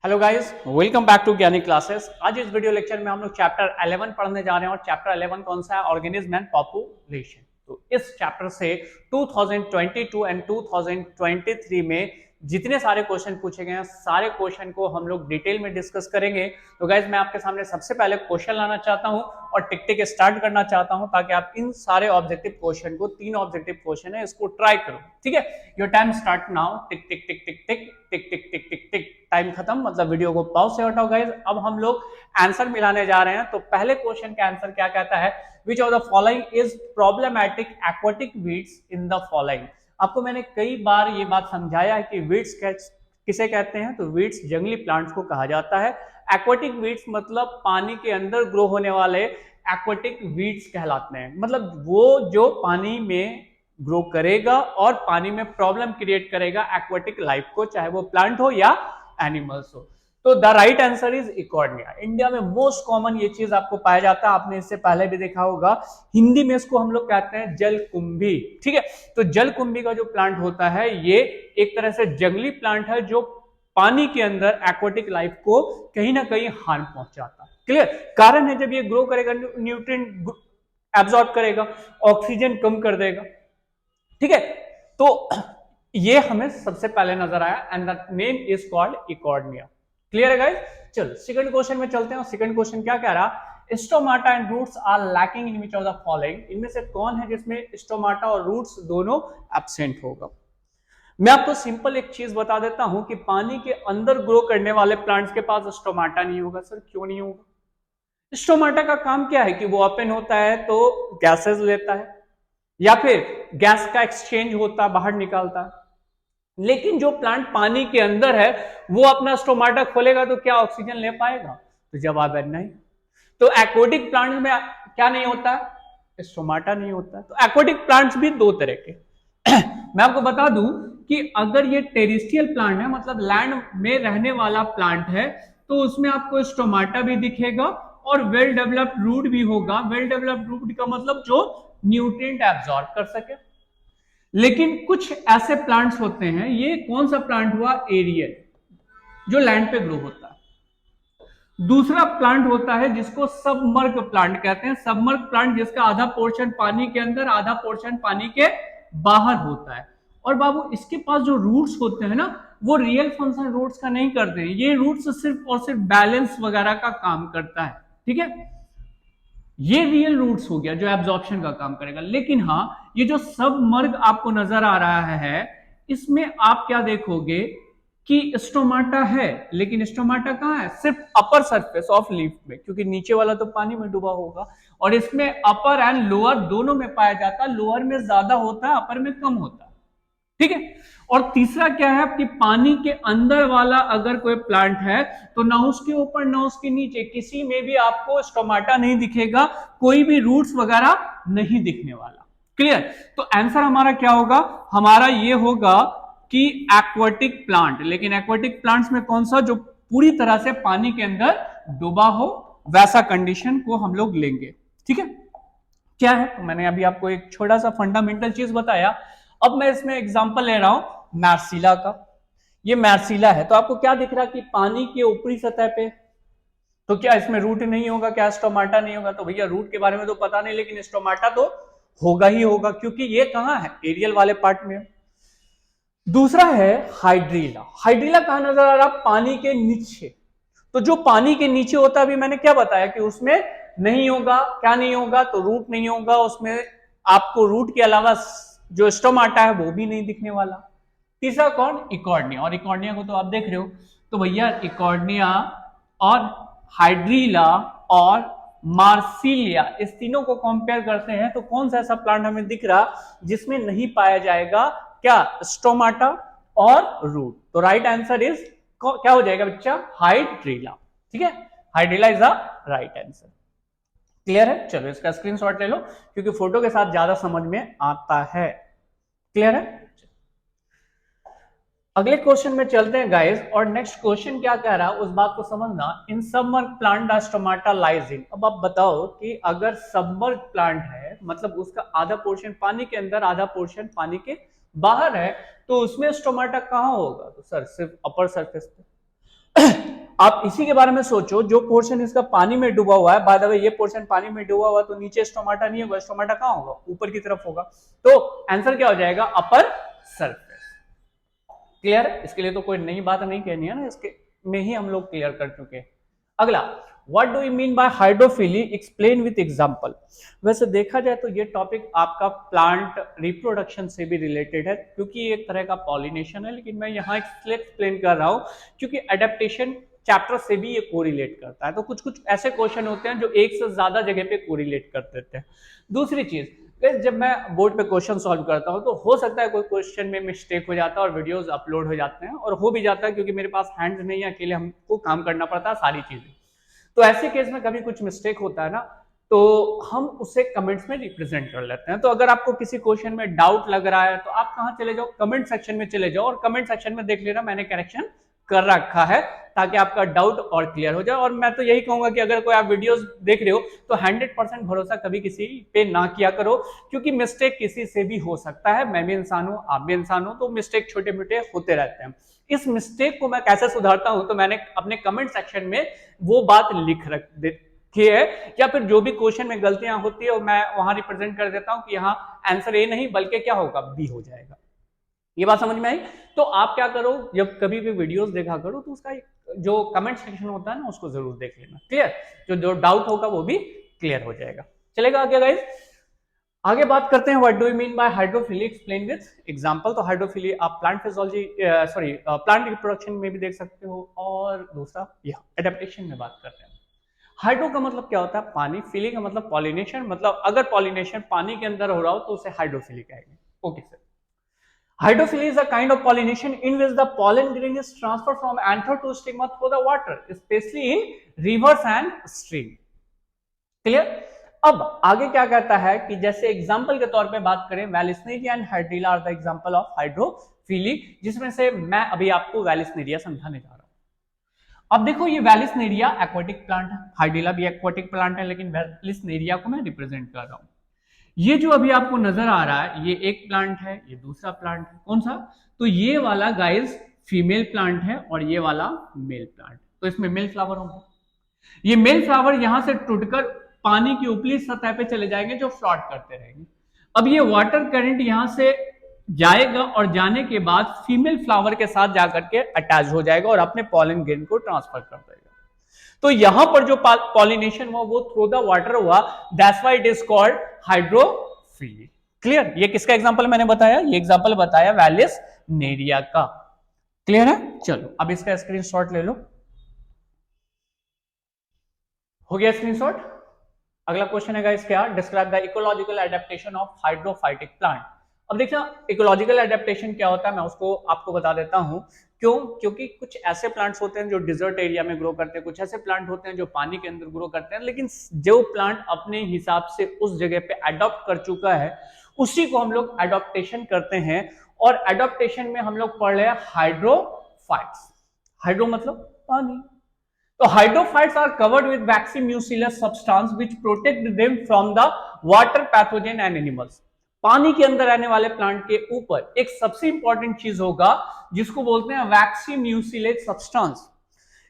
Hello guys, welcome back to Gyani classes. आज इस video lecture में हम लोग चैप्टर 11 पढ़ने जा रहे हैं और चैप्टर 11 कौन सा है? Organism and population. तो इस चैप्टर से 2022 एंड 2023 में जितने सारे क्वेश्चन पूछे गए हैं सारे क्वेश्चन को हम लोग डिटेल में डिस्कस करेंगे। तो गाइस, मैं आपके सामने सबसे पहले क्वेश्चन लाना चाहता हूं और टिक टिक स्टार्ट करना चाहता हूं ताकि आप इन सारे ऑब्जेक्टिव क्वेश्चन को, 3 ऑब्जेक्टिव क्वेश्चन है, इसको ट्राई करो। ठीक है, your time start now. Tick tick tick tick tick tick tick tick tick tick. Time खत्म, मतलब वीडियो को पॉज से हटाओ गाइस। अब हम लोग आंसर मिलाने जा रहे हैं। तो पहले क्वेश्चन का आंसर क्या कहता है? विच of the following is problematic aquatic weeds in the following. आपको मैंने कई बार ये बात समझाया है कि वीड्स किसे कहते हैं। तो वीड्स जंगली प्लांट्स को कहा जाता है। एक्वाटिक वीड्स मतलब पानी के अंदर ग्रो होने वाले एक्वाटिक वीड्स कहलाते हैं। मतलब वो जो पानी में ग्रो करेगा और पानी में प्रॉब्लम क्रिएट करेगा एक्वाटिक लाइफ को, चाहे वो प्लांट हो या एनिमल्स हो। तो the right answer is Eichhornia. India में मोस्ट कॉमन ये चीज आपको पाया जाता है, आपने इससे पहले भी देखा होगा। हिंदी में इसको हम लोग कहते हैं जलकुंभी। ठीक है, तो जलकुंभी का जो प्लांट होता है ये एक तरह से जंगली प्लांट है जो पानी के अंदर एक्वाटिक लाइफ को कहीं ना कहीं हार्म पहुंचाता है। क्लियर? कारण है, जब ये ग्रो करेगा न्यूट्रिएंट एब्जॉर्ब करेगा, ऑक्सीजन कम कर देगा। ठीक है, तो ये हमें सबसे पहले नजर आया and the name is called Eichhornia. Clear है गाइस? चलो सेकंड क्वेश्चन में चलते हैं। और सेकंड क्वेश्चन क्या कह रहा? Stomata and roots are lacking in which of the following. इनमें से कौन है जिसमें स्टोमाटा और रूट्स दोनों एब्सेंट होगा? मैं आपको सिंपल एक चीज बता देता हूं कि पानी के अंदर ग्रो करने वाले प्लांट्स के पास स्टोमाटा नहीं होगा। सर क्यों नहीं होगा? स्टोमाटा का काम क्या है कि वो ओपन होता है तो गैसेस लेता है या फिर गैस का एक्सचेंज होता है, बाहर निकालता है। लेकिन जो प्लांट पानी के अंदर है वो अपना स्टोमाटा खोलेगा तो क्या ऑक्सीजन ले पाएगा? तो जवाब है नहीं। तो एक्वाटिक प्लांट में क्या नहीं होता है? स्टोमाटा नहीं होता। तो एक्वाटिक प्लांट्स भी दो तरह के मैं आपको बता दूं कि अगर ये टेरेस्ट्रियल प्लांट है, मतलब लैंड में रहने वाला प्लांट है, तो उसमें आपको स्टोमाटा भी दिखेगा और वेल डेवलप्ड रूट भी होगा। वेल डेवलप्ड रूट का मतलब जो न्यूट्रिएंट एब्जॉर्ब कर सके। लेकिन कुछ ऐसे प्लांट्स होते हैं, ये कौन सा प्लांट हुआ? एरियल, जो लैंड पे ग्रो होता है। दूसरा प्लांट होता है जिसको सबमर्ग प्लांट कहते हैं। सबमर्ग प्लांट जिसका आधा पोर्शन पानी के अंदर, आधा पोर्शन पानी के बाहर होता है। और बाबू इसके पास जो रूट्स होते हैं ना, वो रियल फंक्शन रूट्स का नहीं करते हैं। ये रूट्स सिर्फ और सिर्फ बैलेंस वगैरह का काम करता है। ठीक है, ये रियल रूट्स हो गया जो एब्जॉर्प्शन का काम करेगा। लेकिन हाँ, ये जो सबमर्ग आपको नजर आ रहा है, इसमें आप क्या देखोगे कि स्टोमाटा है, लेकिन स्टोमाटा कहां है? सिर्फ अपर सरफेस ऑफ लीफ में, क्योंकि नीचे वाला तो पानी में डूबा होगा। और इसमें अपर एंड लोअर दोनों में पाया जाता है। लोअर में ज्यादा होता है, अपर में कम होता है। ठीक है, और तीसरा क्या है कि पानी के अंदर वाला अगर कोई प्लांट है तो ना उसके ऊपर ना उसके नीचे किसी में भी आपको स्टोमाटा नहीं दिखेगा, कोई भी रूट्स वगैरह नहीं दिखने वाला। क्लियर? तो आंसर हमारा क्या होगा? हमारा ये होगा कि एक्वाटिक प्लांट। लेकिन एक्वाटिक प्लांट्स में कौन सा? जो पूरी तरह से पानी के अंदर डूबा हो, वैसा कंडीशन को हम लोग लेंगे। ठीक है, क्या है? तो मैंने अभी आपको एक छोटा सा फंडामेंटल चीज बताया। अब मैं इसमें एग्जांपल ले रहा हूं मैर्सिला का। ये मैर्सिला है, तो आपको क्या दिख रहा है कि पानी के ऊपरी सतह पे, तो क्या इसमें रूट नहीं होगा? क्या स्टोमाटा नहीं होगा? तो भैया रूट के बारे में तो पता नहीं, लेकिन स्टोमाटा तो होगा ही होगा, क्योंकि ये कहां है? एरियल वाले पार्ट में। दूसरा है हाइड्रीला। हाइड्रीला कहां नजर आ रहा? पानी के नीचे। तो जो पानी के नीचे होता है, अभी मैंने क्या बताया कि उसमें नहीं होगा। क्या नहीं होगा? तो रूट नहीं होगा उसमें। आपको रूट के अलावा जो स्टोमाटा है वो भी नहीं दिखने वाला। तीसरा कौन? इकॉर्निया। और इकॉर्निया को तो आप देख रहे हो। तो भैया इकॉर्निया और हाइड्रीला और मार्सिलिया, इस तीनों को कंपेयर करते हैं तो कौन सा ऐसा प्लांट हमें दिख रहा जिसमें नहीं पाया जाएगा क्या? स्टोमाटा और रूट। तो राइट आंसर इज क्या हो जाएगा बच्चा? हाइड्रीला। ठीक है, hydrilla is the right answer. Clear है? चलो इसका स्क्रीनशॉट ले लो, क्योंकि फोटो के साथ ज्यादा समझ में आता है। क्लियर है? अगले क्वेश्चन में चलते हैं गाइस। और नेक्स्ट क्वेश्चन क्या कह रहा है उस बात को समझना। In submerged plant the stomata lies in. अब आप बताओ कि अगर सबमर्ग प्लांट है, मतलब उसका आधा पोर्शन पानी के अंदर, आधा पोर्शन पानी के बाहर है, तो उसमें स्टोमाटा कहां होगा? तो सर सिर्फ अपर सरफेस पे। आप इसी के बारे में सोचो, जो पोर्शन इसका पानी में डूबा हुआ है, बाय द वे ये पोर्शन पानी में डूबा हुआ तो नीचे स्टोमाटा नहीं होगा, स्टोमाटा कहां होगा, ऊपर की तरफ होगा, तो आंसर क्या हो जाएगा, अपर सरफेस। क्लियर है? इसके लिए तो कोई नई बात नहीं कहनी है ना, इसके में ही हम लोग क्लियर कर चुके हैं। अगला, what do you mean by hydrophily, explain with example. वैसे देखा जाए तो ये टॉपिक आपका प्लांट रिप्रोडक्शन से भी रिलेटेड है, क्योंकि एक तरह का पॉलिनेशन है, लेकिन मैं यहाँ इसलिए एक्सप्लेन कर रहा हूं क्योंकि एडेप्टेशन चैप्टर से भी ये कोरिलेट करता है। तो कुछ कुछ ऐसे क्वेश्चन होते हैं जो एक से ज्यादा जगह पे कोरिलेट कर देते हैं। दूसरी चीज, जब मैं बोर्ड पे क्वेश्चन सॉल्व करता हूं तो हो सकता है कोई क्वेश्चन में मिस्टेक हो जाता है और वीडियोस अपलोड हो जाते हैं, और हो भी जाता है क्योंकि मेरे पास हैंड्स नहीं है, अकेले हमको काम करना पड़ता है सारी चीजें। तो ऐसे केस में कभी कुछ मिस्टेक होता है ना, तो हम उसे कमेंट्स में रिप्रेजेंट कर लेते हैं। तो अगर आपको किसी क्वेश्चन में डाउट लग रहा है तो आप कहां चले जाओ, कमेंट सेक्शन में चले जाओ, और कमेंट सेक्शन में देख लेना मैंने करेक्शन कर रखा है, ताकि आपका डाउट और क्लियर हो जाए। और मैं तो यही कहूंगा कि अगर कोई आप वीडियोस देख रहे हो तो 100% भरोसा कभी किसी पे ना किया करो, क्योंकि मिस्टेक किसी से भी हो सकता है। मैं भी इंसान हूं, आप भी इंसान हो, तो मिस्टेक छोटे मोटे होते रहते हैं। इस मिस्टेक को मैं कैसे सुधारता हूं, तो मैंने अपने कमेंट सेक्शन में वो बात लिख रखी है, या फिर जो भी क्वेश्चन में गलतियां होती है मैं वहां रिप्रेजेंट कर देता हूं कि यहाँ आंसर ए नहीं बल्कि क्या होगा, बी हो जाएगा। ये बात समझ में आई? तो आप क्या करो, जब कभी भी वीडियोस देखा करो तो उसका जो कमेंट सेक्शन होता है ना, उसको जरूर देख लेना। क्लियर? जो डाउट होगा वो भी क्लियर हो जाएगा। चलेगा आगे गाइस? आगे बात करते हैं, what do you mean by hydrophily, explain with example. तो हाइड्रोफिली आप प्लांट फिजियोलॉजी प्लांट रिप्रोडक्शन में भी देख सकते हो, और दूसरा यह एडेप्टेशन में बात करते हैं। हाइड्रो का मतलब क्या होता है, पानी, फिली का मतलब पॉलिनेशन, मतलब अगर पॉलिनेशन पानी के अंदर हो रहा हो तो उसे हाइड्रोफिली कहेंगे। Okay sir. Hydrophily is a kind of pollination in which the pollen grain is transferred from anther to stigma through the water, especially in rivers and stream. Clear? अब आगे क्या कहता है कि जैसे एग्जांपल के तौर पे बात करें, Vallisneria and Hydrilla are the example of hydrophily, जिसमें से मैं अभी आपको वेलिस्नेरिया समझाने जा रहा हूं। अब देखो, ये वेलिस्नेरिया एक्वाटिक प्लांट है, हाइड्रिला भी एक्वाटिक प्लांट है, लेकिन वेलिस्नेरिया को मैं रिप्रेजेंट कर रहा हूं। ये जो अभी आपको नजर आ रहा है, ये एक प्लांट है, ये दूसरा प्लांट है। कौन सा? तो ये वाला गाइस फीमेल प्लांट है और ये वाला मेल प्लांट। तो इसमें मेल फ्लावर होंगे। ये मेल फ्लावर यहां से टूटकर पानी की ऊपरी सतह पे चले जाएंगे, जो फ्लॉट करते रहेंगे। अब ये वाटर करंट यहां से जाएगा और जाने के बाद फीमेल फ्लावर के साथ जाकर के अटैच हो जाएगा और अपने पॉलन ग्रेन को ट्रांसफर कर देगा। तो यहां पर जो पॉलिनेशन हुआ वो थ्रू द वाटर हुआ, that's why it is called hydrophily. Clear? ये किसका एग्जांपल मैंने बताया? ये एग्जांपल बताया वेलिस्नेरिया का। क्लियर है? चलो अब इसका स्क्रीनशॉट ले लो। हो गया स्क्रीनशॉट? अगला क्वेश्चन है गाइस क्या, describe the ecological adaptation of hydrophytic plant. अब देखिए, इकोलॉजिकल एडेप्टेशन क्या होता है मैं उसको आपको बता देता हूं। क्यों? क्योंकि कुछ ऐसे प्लांट्स होते हैं जो डिजर्ट एरिया में ग्रो करते हैं, कुछ ऐसे प्लांट होते हैं जो पानी के अंदर ग्रो करते हैं, लेकिन जो प्लांट अपने हिसाब से उस जगह पे अडॉप्ट कर चुका है उसी को हम लोग एडॉप्टेशन करते हैं। और एडॉप्टेशन में हम लोग पढ़ रहे हैं हाइड्रोफाइट्स। हाइड्रो मतलब पानी। तो hydrophytes are covered with waxy mucilaginous substance which protect them from the water pathogen and animals. पानी के अंदर रहने वाले प्लांट के ऊपर एक सबसे इंपॉर्टेंट चीज होगा जिसको बोलते हैं वैक्सी म्यूसिलेट सब्सटेंस।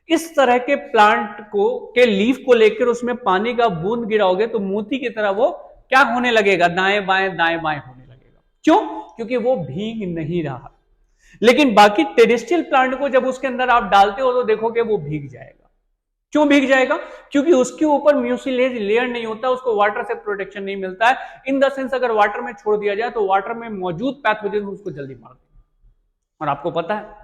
इस तरह के प्लांट को के लीफ को लेकर उसमें पानी का बूंद गिराओगे तो मोती की तरह वो क्या होने लगेगा, दाएं बाएं होने लगेगा। क्यों? क्योंकि वो भीग नहीं रहा। लेकिन बाकी टेरेस्ट्रियल प्लांट को जब उसके अंदर आप डालते हो तो देखोगे वो भीग जाएगा। क्यों भीग जाएगा? क्योंकि उसके ऊपर म्यूसिलेज लेयर नहीं होता, उसको वाटर से प्रोटेक्शन नहीं मिलता है। इन द सेंस अगर वाटर में छोड़ दिया जाए तो वाटर में मौजूद पैथोजन उसको जल्दी मार देगा। और आपको पता है,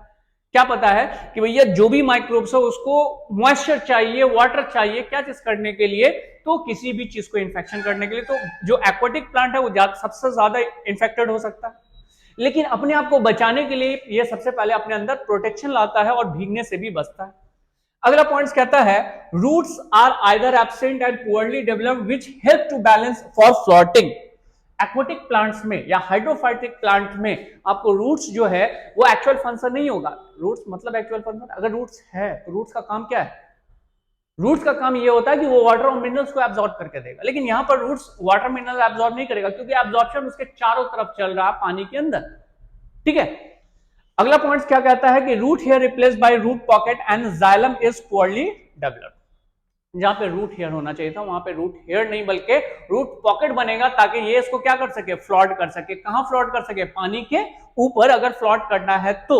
क्या पता है कि भैया जो भी माइक्रोब्स है उसको मॉइस्चर चाहिए, वाटर चाहिए, क्या चीज करने के लिए? तो किसी भी चीज को इन्फेक्शन करने के लिए। तो जो एक्वाटिक प्लांट है वो सबसे ज्यादा इन्फेक्टेड हो सकता है, लेकिन अपने आप को बचाने के लिए ये सबसे पहले अपने अंदर प्रोटेक्शन लाता है और भीगने से भी बचता है। अगला पॉइंट कहता है roots are either absent and poorly developed which help to balance for floating. Aquatic plants में या हाइड्रोफाइटिक प्लांट में आपको रूट्स जो है वो एक्चुअल फंक्शन नहीं होगा। रूट्स मतलब एक्चुअल फंक्शन, अगर रूट्स है तो रूट्स का काम क्या है? रूट्स का काम ये होता है कि वो वाटर और मिनरल्स को एब्जॉर्ब करके देगा, लेकिन यहां पर रूट्स वाटर मिनरल एब्जॉर्ब नहीं करेगा क्योंकि एब्जॉर्प्शन उसके चारों तरफ चल रहा है पानी के अंदर। ठीक है? अगला पॉइंट क्या कहता है कि root hair replace by root pocket and xylem is poorly developed. जहां पे रूट हेयर होना चाहिए था वहां पे रूट हेयर नहीं बल्कि रूट पॉकेट बनेगा, ताकि ये इसको क्या कर सके, फ्लॉट कर सके। कहां फ्लॉट कर सके, पानी के ऊपर अगर फ्लॉट करना है तो।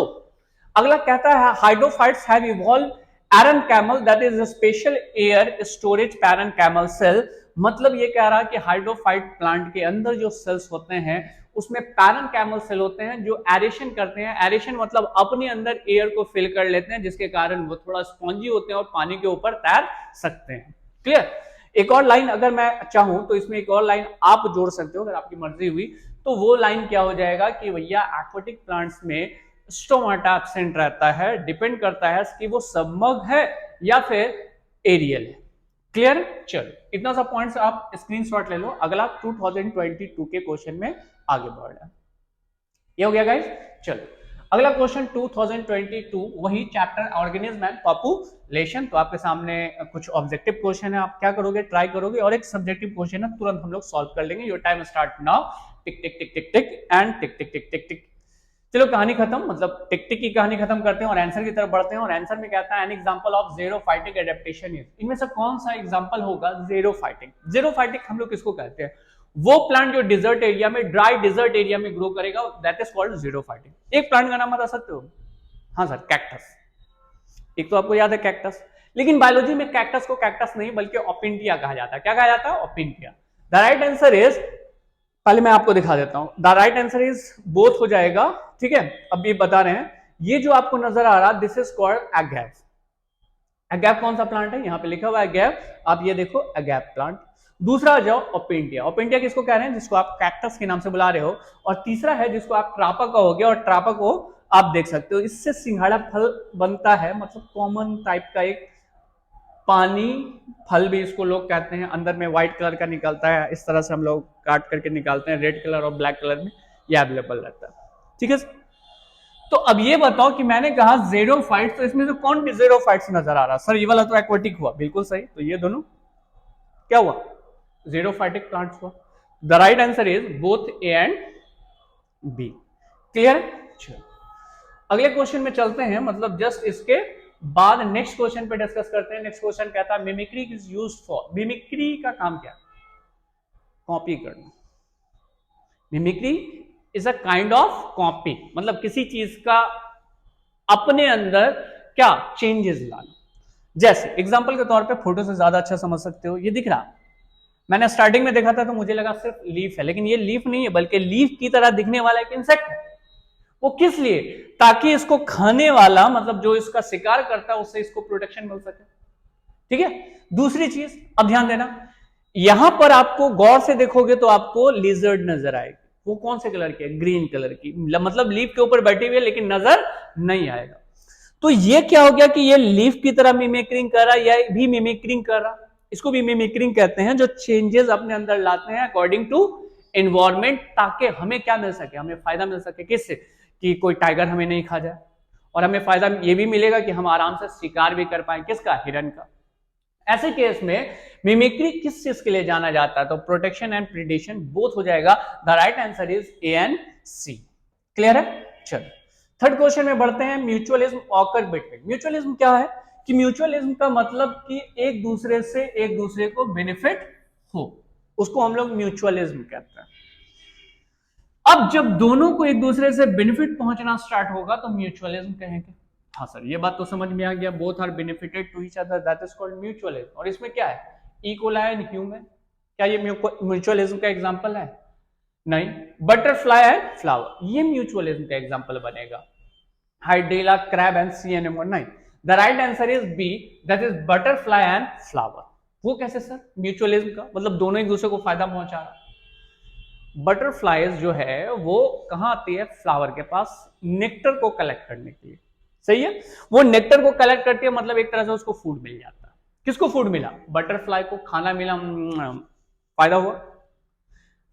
अगला कहता है hydrophytes have evolve parenchymal that is a special air storage parenchymal cell. मतलब ये कह रहा है कि हाइड्रोफाइट प्लांट के अंदर जो सेल्स होते हैं उसमें पैरेन्काइमल सेल होते हैं जो एरेशन करते हैं। एरेशन मतलब अपने अंदर एयर को फिल कर लेते हैं, जिसके कारण वो थोड़ा स्पॉन्जी होते हैं और पानी के ऊपर तैर सकते हैं। क्लियर। एक और लाइन अगर मैं चाहूं तो इसमें एक और लाइन आप जोड़ सकते हो अगर आपकी मर्जी हुई, तो वो लाइन क्या हो जाएगा कि भैया एक्वाटिक प्लांट्स में स्टोमाटा एब्सेंट रहता है। डिपेंड करता है कि वो सबमर्ग है या फिर एरियल है। क्लियर। चलो इतना सा पॉइंट्स आप स्क्रीनशॉट ले लो। अगला 2022 के क्वेश्चन में आगे बढ़ रहा है। ये हो गया गाइस। चलो अगला क्वेश्चन 2022 वही चैप्टर ऑर्गेनिज्म एंड पॉपुलेशन। तो आपके सामने कुछ ऑब्जेक्टिव क्वेश्चन है, आप क्या करोगे, ट्राई करोगे, और एक सब्जेक्टिव क्वेश्चन है, तुरंत हम लोग सॉल्व कर लेंगे। Your time start now. Tick tick tick tick tick and tick tick tick tick tick. चलो कहानी खत्म, मतलब टिक टिक की कहानी खत्म करते हैं और आंसर की तरफ बढ़ते हैं। और आंसर में कहता है an example of xerophytic adaptation is. इनमें से कौन सा एग्जांपल होगा ज़ेरोफाइटिक। ज़ेरोफाइटिक हम लोग किसको कहते हैं, वो प्लांट जो डिजर्ट एरिया में, ड्राई डिजर्ट एरिया में ग्रो करेगा, दैट इज कॉल्ड ज़ेरोफाइटिक। एक प्लांट का नाम बता सकते हो। हाँ सर, कैक्टस। एक तो आपको याद है कैक्टस, लेकिन बायोलॉजी में कैक्टस को कैक्टस नहीं बल्कि ओपिंटिया कहा जाता है। क्या कहा जाता है, ओपिंटिया। द राइट आंसर इज, पहले मैं आपको दिखा देता हूं, the right answer is both हो जाएगा। ठीक है, अब ये बता रहे हैं, ये जो आपको नजर आ रहा, this is called agave. Agave कौन सा प्लांट है, यहां पे लिखा हुआ है अगैव, आप ये देखो अगैव प्लांट। दूसरा आ जाओ ओपिंटिया। ओपिंटिया किसको कह रहे हैं, जिसको आप कैक्टस के नाम से बुला रहे हो। और तीसरा है जिसको आप ट्रापा कहोगे, और ट्रापा को आप देख सकते हो, इससे सिंघाड़ा फल बनता है, मतलब कॉमन टाइप का एक पानी फल भी इसको लोग कहते हैं। अंदर में व्हाइट कलर का निकलता है, इस तरह से हम लोग काट करके निकालते हैं, रेड कलर और ब्लैक कलर में ये अवेलेबल रहता है। ठीक है, तो अब ये बताओ कि मैंने कहा ज़ेरोफाइट्स, तो इसमें से कौन भी ज़ेरोफाइट्स नजर आ रहा, सर ये वाला तो एक्वाटिक हुआ, बिल्कुल सही। तो ये दोनों क्या हुआ, ज़ेरोफाइटिक प्लांट्स हुआ। The right answer is both A and B. Clear. अगले क्वेश्चन में चलते हैं, मतलब जस्ट इसके बाद नेक्स्ट क्वेश्चन पे डिस्कस करते हैं। नेक्स्ट क्वेश्चन कहता है mimicry is used for. Mimicry का काम क्या, कॉपी करना। Mimicry is a kind of copy, मतलब किसी चीज का अपने अंदर क्या चेंजेस लाना। जैसे एग्जांपल के तौर पे, फोटो से ज्यादा अच्छा समझ सकते हो, ये दिख रहा, मैंने स्टार्टिंग में देखा था तो मुझे लगा सिर्फ लीफ है, लेकिन ये लीफ नहीं है बल्कि लीफ की तरह दिखने वाला एक इंसेक्ट है। वो किस लिए, ताकि इसको खाने वाला, मतलब जो इसका शिकार करता है, उससे इसको प्रोटेक्शन मिल सके। ठीक है। दूसरी चीज, अब ध्यान देना, यहां पर आपको गौर से देखोगे तो आपको लिजर्ड नजर आएगी। वो कौन से कलर की है, ग्रीन कलर की, मतलब लीफ के ऊपर बैठी हुई है लेकिन नजर नहीं आएगा। तो ये क्या हो गया कि ये लीफ की तरह मिमिक्रिंग कर रहा है, या भी मिमिक्रिंग कर रहा, इसको भी मिमिक्रिंग कहते हैं, जो चेंजेस अपने अंदर लाते हैं अकॉर्डिंग टू एनवायरमेंट, ताकि हमें क्या मिल सके, हमें फायदा मिल सके। किससे, कि कोई टाइगर हमें नहीं खा जाए, और हमें फायदा ये भी मिलेगा कि हम आराम से शिकार भी कर पाए, किसका, हिरन का। ऐसे केस में मिमिक्री किस चीज के लिए जाना जाता है, तो प्रोटेक्शन एंड प्रीडेशन बोथ हो जाएगा। The right answer is A and C. Clear है। चलो थर्ड क्वेश्चन में बढ़ते हैं। Mutualism occur between. म्यूचुअलिज्म क्या है, कि म्यूचुअलिज्म का मतलब कि एक दूसरे से एक दूसरे को बेनिफिट हो, उसको हम लोग म्यूचुअलिज्म कहते हैं। अब जब दोनों को एक दूसरे से बेनिफिट पहुंचना स्टार्ट होगा तो म्यूचुअलिज्म कहेंगे। हाँ सर, ये बात तो समझ में आ गया, both are benefited to each other, that is called mutualism. और इसमें क्या है, इकोलाई एंड ह्यूमन, क्या ये म्यूचुअलिज्म का एग्जांपल है, नहीं। बटरफ्लाई एंड फ्लावर, ये म्यूचुअलिज्म का एग्जांपल बनेगा। Hydrilla, crab and sea anemone, नहीं। The right answer is B, that is butterfly and flower. वो कैसे सर, म्यूचुअलिज्म का मतलब दोनों एक दूसरे को फायदा पहुंचा रहा। बटरफ्लाइज जो है वो कहां आती है, फ्लावर के पास, नेक्टर को कलेक्ट करने के लिए। सही है, वो नेक्टर को कलेक्ट करती है, मतलब एक तरह से उसको फूड मिल जाता है। किसको फूड मिला, बटरफ्लाई को खाना मिला, फायदा हुआ।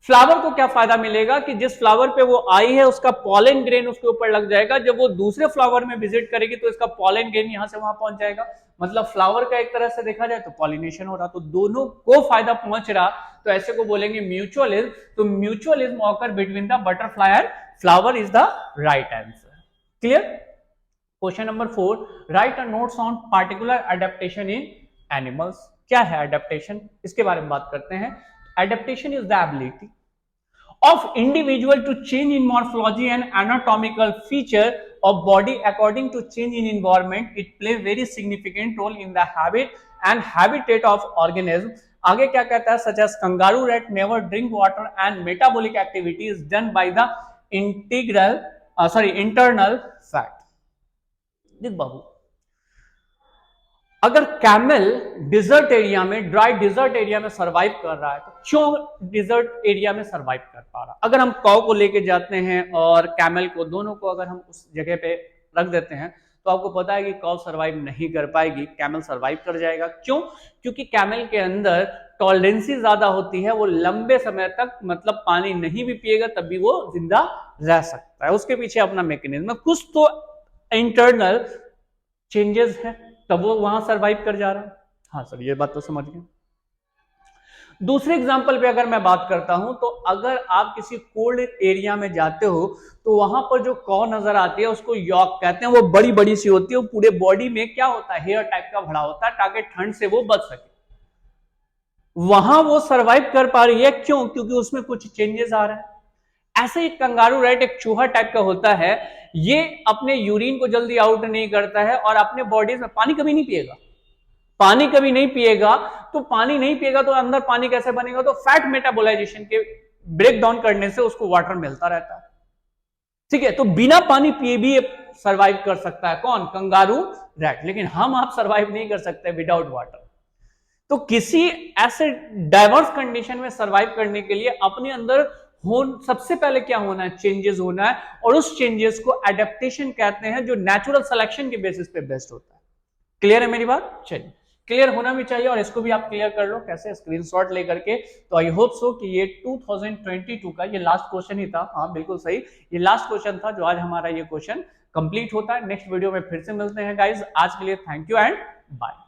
फ्लावर को क्या फायदा मिलेगा, कि जिस फ्लावर पे वो आई है उसका पॉलन ग्रेन उसके ऊपर लग जाएगा, जब वो दूसरे फ्लावर में विजिट करेगी तो इसका पॉलन ग्रेन यहां से वहां पहुंच जाएगा, मतलब फ्लावर का एक तरह से देखा जाए तो पॉलिनेशन हो रहा, तो दोनों को फायदा पहुंच रहा, तो ऐसे को बोलेंगे म्यूचुअलिज्म। तो mutualism occur between the butterfly and flower is the right answer. Clear. Question number 4, right a notes on particular adaptation in animals. क्या है एडेप्टेशन, इसके बारे में बात करते हैं। Adaptation is the ability of individual to change in morphology and anatomical feature of body according to change in environment. It play very significant role in the habit and habitat of organism. आगे क्या कहता है, such as kangaroo rat never drink water and metabolic activity is done by the internal fat. देख बाबू, अगर camel dessert area में, dry dessert area में survive कर रहा है तो क्यों डिजर्ट एरिया में सरवाइव कर पा रहा। अगर हम काऊ को लेके जाते हैं और कैमल को, दोनों को अगर हम उस जगह पे रख देते हैं तो आपको पता है कि काऊ सरवाइव नहीं कर पाएगी, कैमल सरवाइव कर जाएगा। क्यों? क्योंकि कैमल के अंदर टॉलरेंसी ज्यादा होती है, वो लंबे समय तक मतलब पानी नहीं भी पिएगा तब भी वो जिंदा रह सकता है। उसके पीछे अपना मैकेनिज्म, कुछ तो इंटरनल चेंजेस है तब वो वहां सरवाइव कर जा रहा है। हाँ सर, ये बात तो समझ गए। दूसरे एग्जांपल पे अगर मैं बात करता हूं तो अगर आप किसी कोल्ड एरिया में जाते हो तो वहां पर जो कॉ नजर आती है उसको यॉक कहते हैं। वो बड़ी बड़ी सी होती है, वो पूरे बॉडी में क्या होता है, हेयर टाइप का भरा होता है ताकि ठंड से वो बच सके। वहां वो सरवाइव कर पा रही है, क्यों? क्योंकि उसमें कुछ चेंजेस आ रहे हैं। ऐसे ही कंगारू रैट एक चूहा टाइप का होता है, ये अपने यूरिन को जल्दी आउट नहीं करता है और अपने बॉडी में पानी कभी नहीं पिएगा। पानी कभी नहीं पिएगा तो पानी नहीं पिएगा तो अंदर पानी कैसे बनेगा? तो फैट मेटाबोलाइजेशन के ब्रेक डाउन करने से उसको वाटर मिलता रहता है। ठीक है, तो बिना पानी पिए भी सरवाइव कर सकता है। कौन? Kangaroo rat. लेकिन हम आप सरवाइव नहीं कर सकते विदाउट वाटर। तो किसी ऐसे डाइवर्स कंडीशन में सरवाइव करने के लिए अपने अंदर सबसे पहले क्या होना है? चेंजेस होना है, और उस चेंजेस को एडेप्टेशन कहते हैं, जो नेचुरल सिलेक्शन के बेसिस पे बेस्ट होता है। क्लियर है मेरी बात? चलिए, क्लियर होना भी चाहिए और इसको भी आप क्लियर कर लो। कैसे? स्क्रीनशॉट लेकर के। तो आई होप सो कि ये 2022 का ये लास्ट क्वेश्चन ही था। हाँ बिल्कुल सही, ये लास्ट क्वेश्चन था जो आज हमारा ये क्वेश्चन कंप्लीट होता है। नेक्स्ट वीडियो में फिर से मिलते हैं गाइज। आज के लिए थैंक यू एंड बाय।